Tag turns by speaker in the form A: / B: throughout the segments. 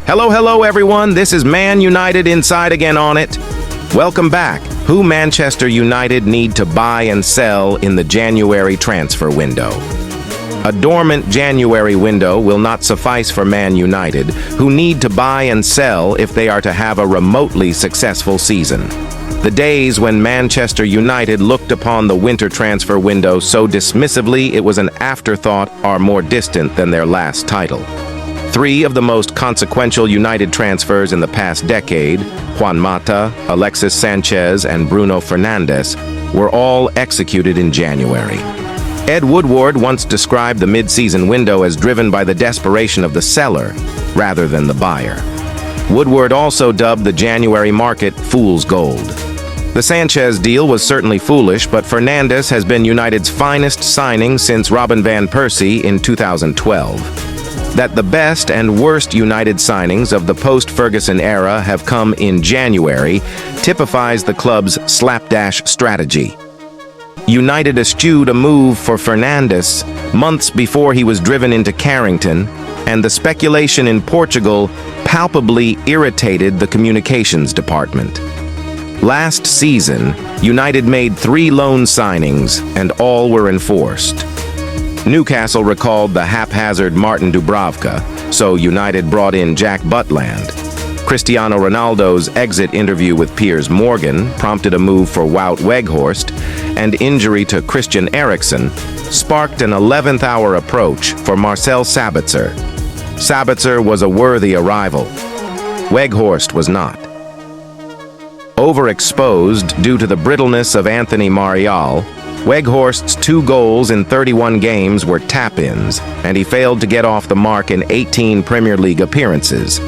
A: Hello everyone, this is Man United Inside Again on it. Welcome back. Who Manchester United need to buy and sell in the January transfer window? A dormant January window will not suffice for Man United, who need to buy and sell if they are to have a remotely successful season. The days when Manchester United looked upon the winter transfer window so dismissively it was an afterthought are more distant than their last title. Three of the most consequential United transfers in the past decade, Juan Mata, Alexis Sanchez, and Bruno Fernandes, were all executed in January. Ed Woodward once described the mid-season window as driven by the desperation of the seller rather than the buyer. Woodward also dubbed the January market fool's gold. The Sanchez deal was certainly foolish, but Fernandes has been United's finest signing since Robin van Persie in 2012. That the best and worst United signings of the post-Ferguson era have come in January typifies the club's slapdash strategy. United eschewed a move for Fernandes months before he was driven into Carrington, and the speculation in Portugal palpably irritated the communications department. Last season, United made 3 loan signings, and all were enforced. Newcastle recalled the haphazard Martin Dubravka, so United brought in Jack Butland. Cristiano Ronaldo's exit interview with Piers Morgan prompted a move for Wout Weghorst, and injury to Christian Eriksen sparked an 11th-hour approach for Marcel Sabitzer. Sabitzer was a worthy arrival. Weghorst was not. Overexposed due to the brittleness of Anthony Martial, Weghorst's 2 goals in 31 games were tap-ins, and he failed to get off the mark in 18 Premier League appearances.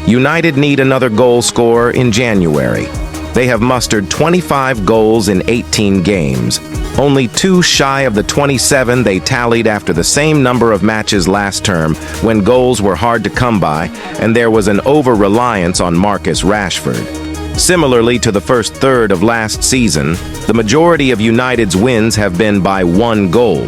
A: United need another goal scorer in January. They have mustered 25 goals in 18 games, only 2 shy of the 27 they tallied after the same number of matches last term when goals were hard to come by and there was an over-reliance on Marcus Rashford. Similarly to the first third of last season, the majority of United's wins have been by 1 goal.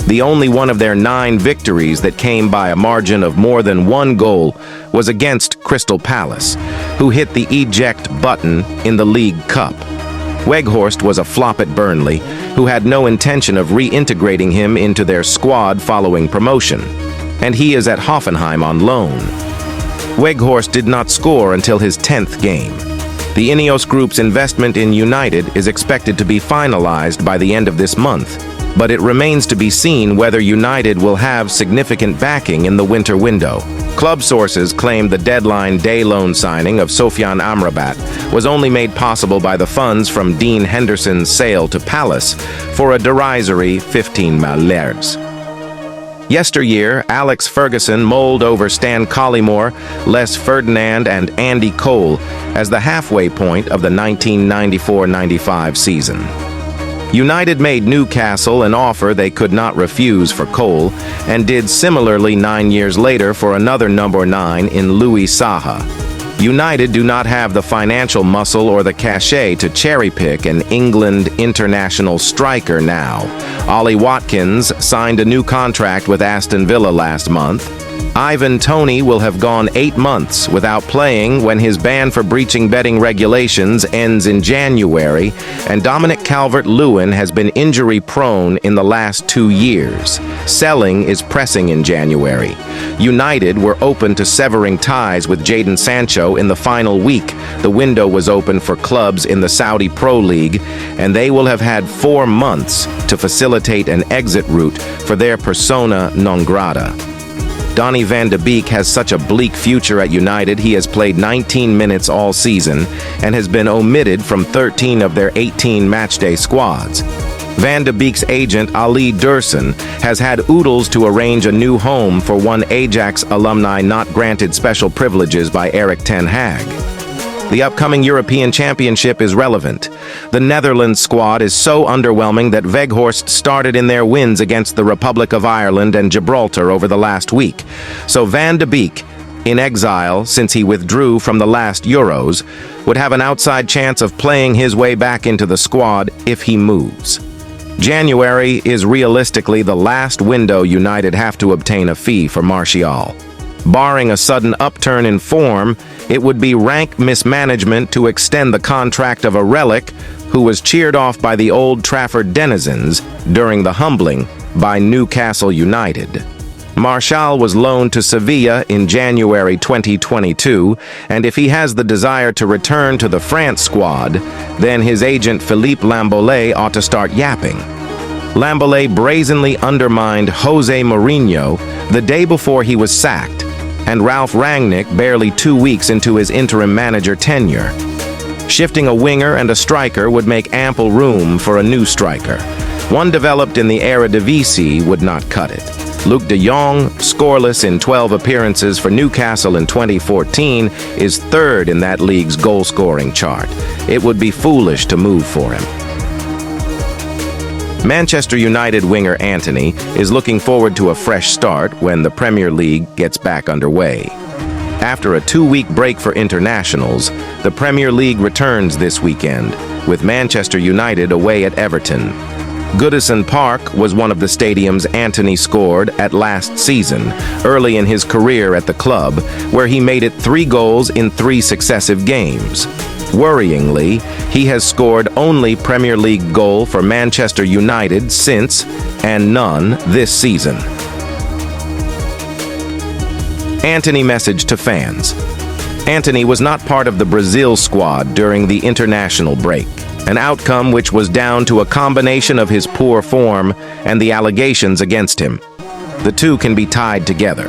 A: The only one of their 9 victories that came by a margin of more than 1 goal was against Crystal Palace, who hit the eject button in the League Cup. Weghorst was a flop at Burnley, who had no intention of reintegrating him into their squad following promotion, and he is at Hoffenheim on loan. Weghorst did not score until his 10th game. The Ineos Group's investment in United is expected to be finalized by the end of this month, but it remains to be seen whether United will have significant backing in the winter window. Club sources claim the deadline day loan signing of Sofiane Amrabat was only made possible by the funds from Dean Henderson's sale to Palace for a derisory 15 million. Yesteryear, Alex Ferguson mulled over Stan Collymore, Les Ferdinand, and Andy Cole as the halfway point of the 1994-95 season. United made Newcastle an offer they could not refuse for Cole, and did similarly 9 years later for another number 9 in Louis Saha. United do not have the financial muscle or the cachet to cherry-pick an England international striker now. Ollie Watkins signed a new contract with Aston Villa last month. Ivan Toney will have gone 8 months without playing when his ban for breaching betting regulations ends in January, and Dominic Calvert-Lewin has been injury-prone in the last 2 years. Selling is pressing in January. United were open to severing ties with Jadon Sancho in the final week. The window was open for clubs in the Saudi Pro League, and they will have had 4 months to facilitate an exit route for their persona non grata. Donny van de Beek has such a bleak future at United. He has played 19 minutes all season and has been omitted from 13 of their 18 matchday squads. Van de Beek's agent, Ali Dursun, has had oodles to arrange a new home for one Ajax alumni not granted special privileges by Erik ten Hag. The upcoming European Championship is relevant. The Netherlands squad is so underwhelming that Weghorst started in their wins against the Republic of Ireland and Gibraltar over the last week. So Van de Beek, in exile since he withdrew from the last Euros, would have an outside chance of playing his way back into the squad if he moves. January is realistically the last window United have to obtain a fee for Martial. Barring a sudden upturn in form, it would be rank mismanagement to extend the contract of a relic who was cheered off by the Old Trafford denizens during the humbling by Newcastle United. Martial was loaned to Sevilla in January 2022, and if he has the desire to return to the France squad, then his agent Philippe Lambolet ought to start yapping. Lambolet brazenly undermined Jose Mourinho the day before he was sacked, and Ralf Rangnick barely 2 weeks into his interim manager tenure. Shifting a winger and a striker would make ample room for a new striker. One developed in the Eredivisie would not cut it. Luuk de Jong, scoreless in 12 appearances for Newcastle in 2014, is third in that league's goal-scoring chart. It would be foolish to move for him. Manchester United winger Antony is looking forward to a fresh start when the Premier League gets back underway. After a 2-week break for internationals, the Premier League returns this weekend, with Manchester United away at Everton. Goodison Park was one of the stadiums Antony scored at last season, early in his career at the club, where he made it 3 goals in 3 successive games. Worryingly, he has scored only Premier League goal for Manchester United since, and none this season. Antony message to fans. Antony was not part of the Brazil squad during the international break, an outcome which was down to a combination of his poor form and the allegations against him. The two can be tied together.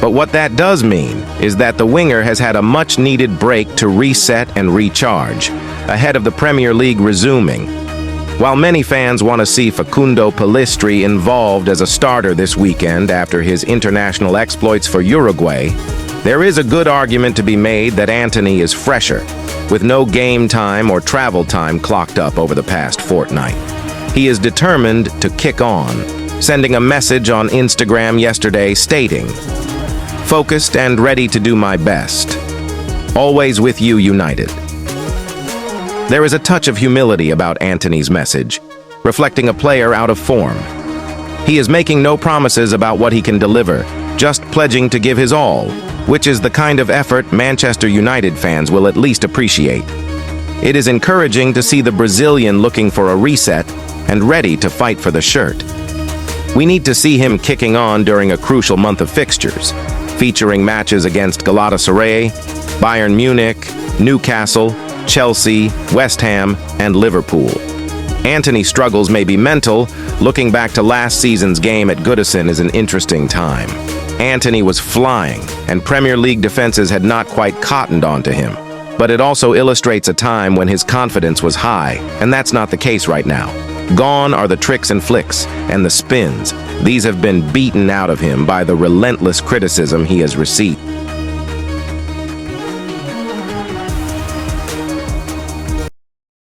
A: But what that does mean is that the winger has had a much-needed break to reset and recharge, ahead of the Premier League resuming. While many fans want to see Facundo Pellistri involved as a starter this weekend after his international exploits for Uruguay, there is a good argument to be made that Antony is fresher, with no game time or travel time clocked up over the past fortnight. He is determined to kick on, sending a message on Instagram yesterday stating, "Focused and ready to do my best. Always with you, United." There is a touch of humility about Antony's message, reflecting a player out of form. He is making no promises about what he can deliver, just pledging to give his all, which is the kind of effort Manchester United fans will at least appreciate. It is encouraging to see the Brazilian looking for a reset and ready to fight for the shirt. We need to see him kicking on during a crucial month of fixtures, featuring matches against Galatasaray, Bayern Munich, Newcastle, Chelsea, West Ham, and Liverpool. Antony's struggles may be mental. Looking back to last season's game at Goodison is an interesting time. Antony was flying, and Premier League defenses had not quite cottoned onto him. But it also illustrates a time when his confidence was high, and that's not the case right now. Gone are the tricks and flicks, and the spins. These have been beaten out of him by the relentless criticism he has received.